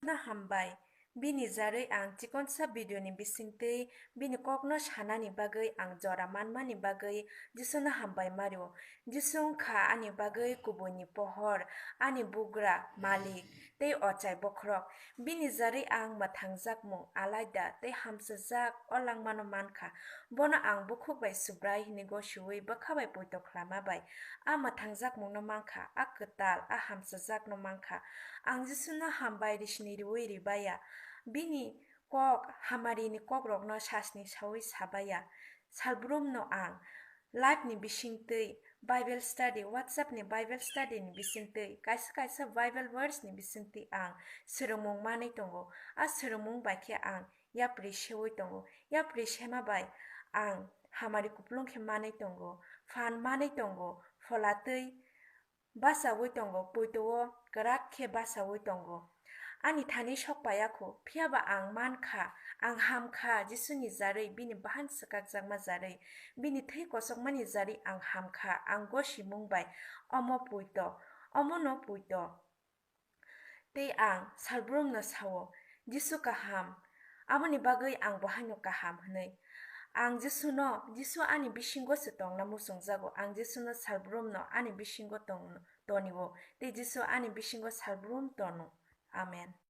na hambai bini jarai ang chikonsa video ni bisingtei bini kokno sanani bagai ang jora manmani bagai Jisu na hambai mario Jisu kha ani bagai kubuni pohor ani bugra malik tei ochai bokrok bini jarai ang mathangjakmung alaida tei hamsajak olangmano mankha bono ang bukhuk bai subrai hinigo suwei bakhabai poito khlama bai a mathangjakmung no mankha a kwtal a hamsajak no mankha ang Jisu na hambai risni riwei ribaya bini kok hamarini kokrok no sasni sawi sabaya salbrum no ang live ni bisingtei Bible study WhatsApp ni Bible study ni bisingtei kaisa Bible verse ni bisingtei ang srungmung manai tongo a srungmung baikhe ang yapri sewi tongo yapri sema bai ang hamari kuplung khe manai tongo fan manai tongo folatei basawi tongo poitoo kwrak khe basawi tongo ani thani sokpayakho phiaba ang mankha ang hamkha Jisuni jarai bini bahan sakakjakma jarai bini thei kosokmani jarai ang hamkha ang gosimung bai omo no puito tei ang salbrum no sawo Jisu kaham amoni bagai ang bohaino kaham hnei ang Jisu ani bisingo se tongna musungjago ang Jisu no salbrum no ani bisingo toniwo tei Jisu ani bisingo salbrum tono Amen.